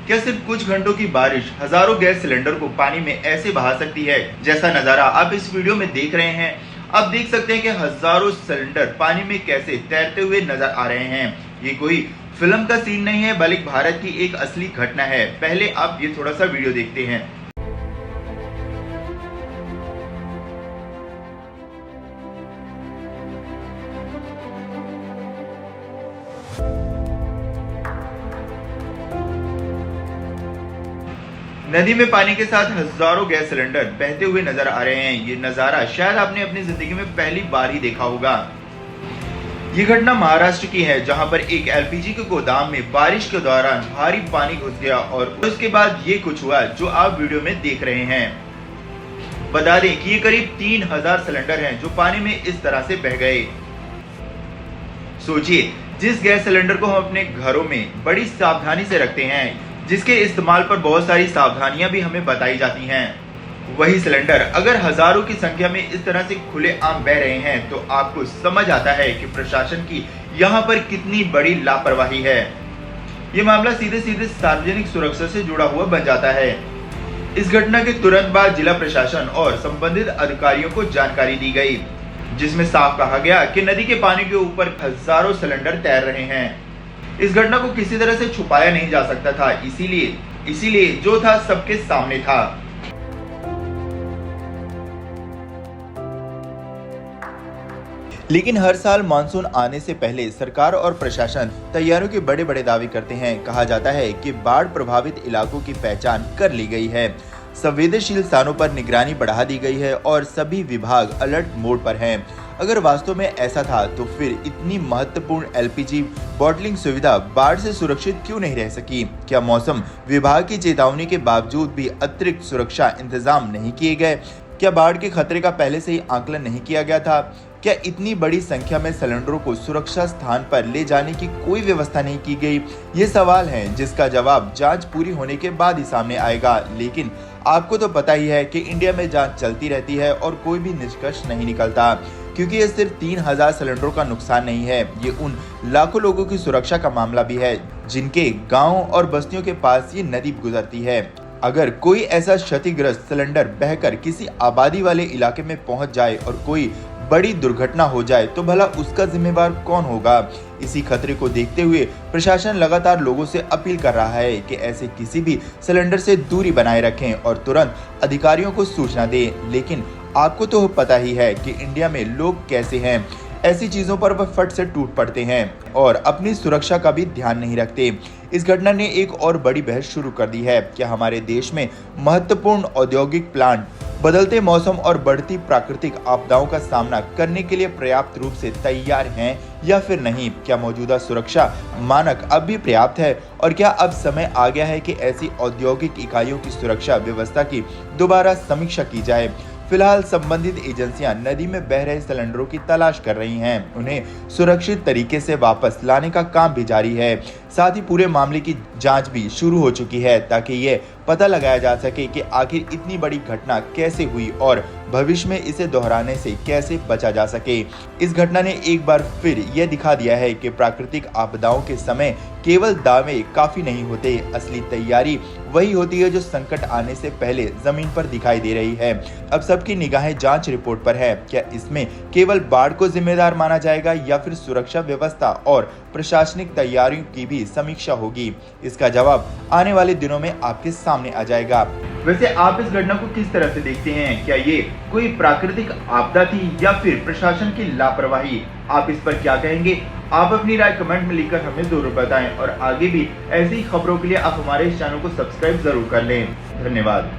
क्या सिर्फ कुछ घंटों की बारिश हजारों गैस सिलेंडर को पानी में ऐसे बहा सकती है जैसा नजारा आप इस वीडियो में देख रहे हैं। आप देख सकते हैं कि हजारों सिलेंडर पानी में कैसे तैरते हुए नजर आ रहे हैं। ये कोई फिल्म का सीन नहीं है बल्कि भारत की एक असली घटना है। पहले आप ये थोड़ा सा वीडियो देखते हैं। नदी में पानी के साथ हजारों गैस सिलेंडर बहते हुए नजर आ रहे हैं। ये नजारा शायद आपने अपनी जिंदगी में पहली बार ही देखा होगा। ये घटना महाराष्ट्र की है, जहां पर एक एलपीजी के गोदाम में बारिश के दौरान भारी पानी घुस गया और उसके बाद ये कुछ हुआ जो आप वीडियो में देख रहे हैं। बता दें कि ये करीब 3000 सिलेंडर हैं जो पानी में इस तरह से बह गए। सोचिए, जिस गैस सिलेंडर को हम अपने घरों में बड़ी सावधानी से रखते हैं, जिसके इस्तेमाल पर बहुत सारी सावधानियां भी हमें बताई जाती हैं, वही सिलेंडर अगर हजारों की संख्या में इस तरह से खुलेआम बह रहे हैं तो आपको समझ आता है कि प्रशासन की यहाँ पर कितनी बड़ी लापरवाही है। ये मामला सीधे सीधे सार्वजनिक सुरक्षा से जुड़ा हुआ बन जाता है। इस घटना के तुरंत बाद जिला प्रशासन और संबंधित अधिकारियों को जानकारी दी गई, जिसमें साफ कहा गया कि नदी के पानी के ऊपर हजारों सिलेंडर तैर रहे हैं। इस घटना को किसी तरह से छुपाया नहीं जा सकता था, इसीलिए जो था सबके सामने था। लेकिन हर साल मानसून आने से पहले सरकार और प्रशासन तैयारियों के बड़े बड़े दावे करते हैं। कहा जाता है कि बाढ़ प्रभावित इलाकों की पहचान कर ली गई है, संवेदनशील स्थानों पर निगरानी बढ़ा दी गई है और सभी विभाग अलर्ट मोड पर हैं। अगर वास्तव में ऐसा था तो फिर इतनी महत्वपूर्ण एलपीजी बॉटलिंग सुविधा बाढ़ से सुरक्षित क्यों नहीं रह सकी? क्या मौसम विभाग की चेतावनी के बावजूद भी अतिरिक्त सुरक्षा इंतजाम नहीं किए गए? क्या बाढ़ के खतरे का पहले से ही आकलन नहीं किया गया था? क्या इतनी बड़ी संख्या में सिलेंडरों को सुरक्षा स्थान पर ले जाने की कोई व्यवस्था नहीं की गई? ये सवाल हैं जिसका जवाब जांच पूरी होने के बाद ही सामने आएगा। लेकिन आपको तो पता ही है कि इंडिया में जांच चलती रहती है और कोई भी निष्कर्ष नहीं निकलता, क्योंकि ये सिर्फ 3000 सिलेंडरों का नुकसान नहीं है, ये उन लाखों लोगों की सुरक्षा का मामला भी है जिनके गाँव और बस्तियों के पास ये नदी गुजरती है। अगर कोई ऐसा क्षतिग्रस्त सिलेंडर बहकर किसी आबादी वाले इलाके में पहुंच जाए और कोई बड़ी दुर्घटना हो जाए तो भला उसका जिम्मेवार कौन होगा? इसी खतरे को देखते हुए प्रशासन लगातार लोगों से अपील कर रहा है कि ऐसे किसी भी सिलेंडर से दूरी बनाए रखें और तुरंत अधिकारियों को सूचना दें। लेकिन आपको तो पता ही है कि इंडिया में लोग कैसे हैं, ऐसी चीजों पर वह फट से टूट पड़ते हैं और अपनी सुरक्षा का भी ध्यान नहीं रखते। इस घटना ने एक और बड़ी बहस शुरू कर दी है। क्या हमारे देश में महत्वपूर्ण औद्योगिक प्लांट बदलते मौसम और बढ़ती प्राकृतिक आपदाओं का सामना करने के लिए पर्याप्त रूप से तैयार हैं या फिर नहीं? क्या मौजूदा सुरक्षा मानक अब भी पर्याप्त है? और क्या अब समय आ गया है कि ऐसी औद्योगिक इकाइयों की सुरक्षा व्यवस्था की दोबारा समीक्षा की जाए? फिलहाल संबंधित एजेंसियां नदी में बह रहे सिलेंडरों की तलाश कर रही हैं। उन्हें सुरक्षित तरीके से वापस लाने का काम भी जारी है। साथ ही पूरे मामले की जांच भी शुरू हो चुकी है ताकि ये पता लगाया जा सके कि आखिर इतनी बड़ी घटना कैसे हुई और भविष्य में इसे दोहराने से कैसे बचा जा सके। इस घटना ने एक बार फिर यह दिखा दिया है कि प्राकृतिक आपदाओं के समय केवल दावे काफी नहीं होते, असली तैयारी वही होती है जो संकट आने से पहले जमीन पर दिखाई दे रही है। अब सबकी निगाहें जांच रिपोर्ट पर है। क्या इसमें केवल बाढ़ को जिम्मेदार माना जाएगा या फिर सुरक्षा व्यवस्था और प्रशासनिक तैयारियों की भी समीक्षा होगी? इसका जवाब आने वाले दिनों में आपके सामने आ जाएगा। वैसे आप इस घटना को किस तरह से देखते हैं? क्या ये कोई प्राकृतिक आपदा थी या फिर प्रशासन की लापरवाही? आप इस पर क्या कहेंगे? आप अपनी राय कमेंट में लिखकर हमें जरूर बताएं और आगे भी ऐसी खबरों के लिए आप हमारे इस चैनल को सब्सक्राइब जरूर कर लें। धन्यवाद।